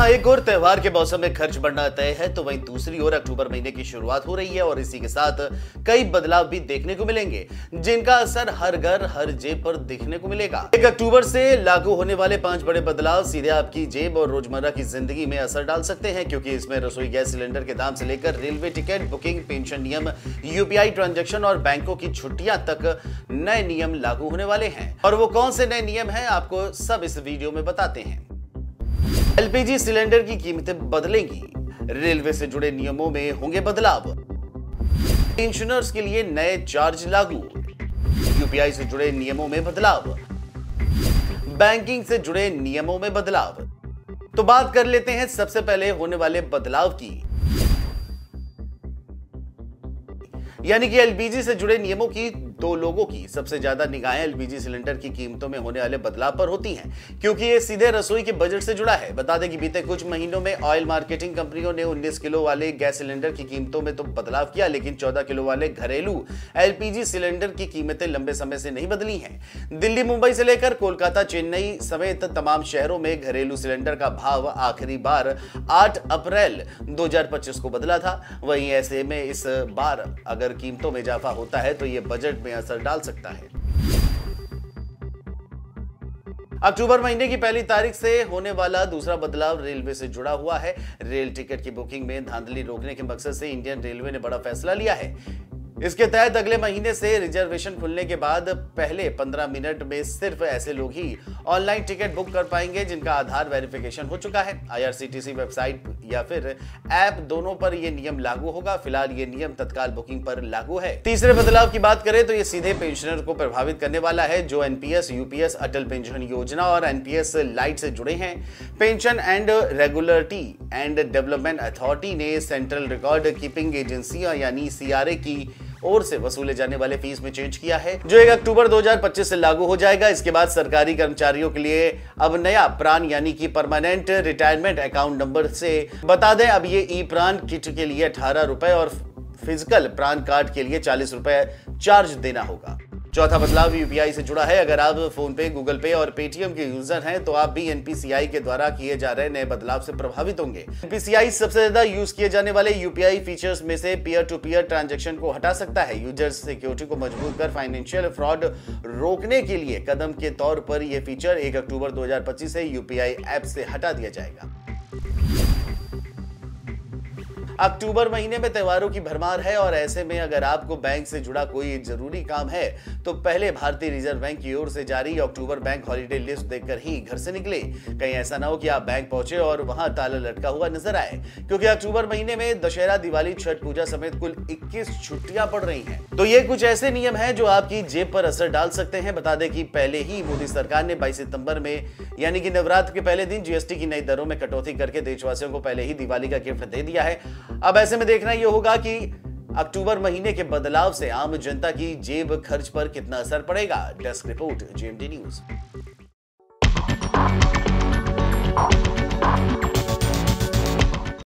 जहां एक और त्योहार के मौसम में खर्च बढ़ना तय है, तो वहीं दूसरी ओर अक्टूबर महीने की शुरुआत हो रही है और इसी के साथ कई बदलाव भी देखने को मिलेंगे, जिनका असर हर घर हर जेब पर दिखने को मिलेगा। 1 अक्टूबर से लागू होने वाले 5 बड़े बदलाव सीधे आपकी जेब और रोजमर्रा की जिंदगी में असर डाल सकते हैं, क्योंकि इसमें रसोई गैस सिलेंडर के दाम से लेकर रेलवे टिकट बुकिंग, पेंशन नियम, यूपीआई ट्रांजैक्शन और बैंकों की छुट्टियां तक नए नियम लागू होने वाले हैं। और वो कौन से नए नियम हैं, आपको सब इस वीडियो में बताते हैं। एलपीजी सिलेंडर की कीमतें बदलेंगी, रेलवे से जुड़े नियमों में होंगे बदलाव, पेंशनर्स के लिए नए चार्ज लागू, यूपीआई से जुड़े नियमों में बदलाव, बैंकिंग से जुड़े नियमों में बदलाव। तो बात कर लेते हैं सबसे पहले होने वाले बदलाव की, यानी कि एलपीजी से जुड़े नियमों की। दो लोगों की सबसे ज्यादा निगाहें एलपीजी सिलेंडर की कीमतों में होने वाले बदलाव पर होती हैं, क्योंकि ये सीधे रसोई के बजट से जुड़ा है। बता दें कि बीते कुछ महीनों में ऑयल मार्केटिंग कंपनियों ने 19 किलो वाले गैस सिलेंडर की कीमतों में तो बदलाव किया, लेकिन 14 किलो वाले घरेलू एलपीजी सिलेंडर की कीमतें लंबे समय से नहीं बदली हैं। दिल्ली, मुंबई से लेकर कोलकाता, चेन्नई समेत तमाम शहरों में घरेलू सिलेंडर का भाव आखिरी बार 8 अप्रैल 2025 को बदला था। वहीं ऐसे में इस बार अगर कीमतों में इजाफा होता है तो यह बजट में असर डाल सकता है। अक्टूबर महीने की पहली तारीख से होने वाला दूसरा बदलाव रेलवे से जुड़ा हुआ है। रेल टिकट की बुकिंग में धांधली रोकने के मकसद से इंडियन रेलवे ने बड़ा फैसला लिया है। इसके तहत अगले महीने से रिजर्वेशन खुलने के बाद पहले 15 मिनट में सिर्फ ऐसे लोग ही ऑनलाइन टिकट बुक कर पाएंगे जिनका आधार वेरिफिकेशन हो चुका है। आईआरसीटीसी वेबसाइट या फिर ऐप, दोनों पर यह नियम लागू होगा। फिलहाल ये नियम तत्काल बुकिंग पर लागू है। तीसरे बदलाव की बात करें तो ये सीधे पेंशनर को प्रभावित करने वाला है, जो एनपीएस, यूपीएस, अटल पेंशन योजना और एनपीएस लाइट से जुड़े हैं। Pension and regularity and development authority ने सेंट्रल रिकॉर्ड कीपिंग एजेंसियां यानी सीआरए की ओर से वसूले जाने वाले फीस में चेंज किया है, जो 1 अक्टूबर 2025 से लागू हो जाएगा। इसके बाद सरकारी कर्मचारियों के लिए अब नया प्रान यानी कि परमानेंट रिटायरमेंट अकाउंट नंबर से, बता दें अब ये ई प्रान किट के लिए 18 रुपए और फिजिकल प्रान कार्ड के लिए 40 रुपए चार्ज देना होगा। चौथा बदलाव यूपीआई से जुड़ा है। अगर आप फोन पे, गूगल पे और पेटीएम के यूजर हैं तो आप भी एनपीसीआई के द्वारा किए जा रहे नए बदलाव से प्रभावित होंगे। एनपीसीआई सबसे ज्यादा यूज किए जाने वाले यूपीआई फीचर्स में से पीयर टू पीयर ट्रांजैक्शन को हटा सकता है। यूजर्स सिक्योरिटी को मजबूत कर फाइनेंशियल फ्रॉड रोकने के लिए कदम के तौर पर यह फीचर 1 अक्टूबर 2025 से यूपीआई ऐप से हटा दिया जाएगा। अक्टूबर महीने में त्योहारों की भरमार है और ऐसे में अगर आपको बैंक से जुड़ा कोई जरूरी काम है तो पहले भारतीय रिजर्व बैंक की ओर से जारी अक्टूबर बैंक हॉलिडे लिस्ट देखकर ही घर से निकले। कहीं ऐसा ना हो कि आप बैंक पहुंचे और वहां ताला लटका हुआ नजर आए, क्योंकि अक्टूबर महीने में दशहरा, दिवाली, छठ पूजा समेत कुल 21 छुट्टियां पड़ रही हैं। तो ये कुछ ऐसे नियम हैं जो आपकी जेब पर असर डाल सकते हैं। बता दें कि पहले ही मोदी सरकार ने 22 सितंबर में यानी कि नवरात्र के पहले दिन जीएसटी की नई दरों में कटौती करके देशवासियों को पहले ही दिवाली का गिफ्ट दे दिया है। अब ऐसे में देखना यह होगा कि अक्टूबर महीने के बदलाव से आम जनता की जेब खर्च पर कितना असर पड़ेगा। Desk report, GMT news.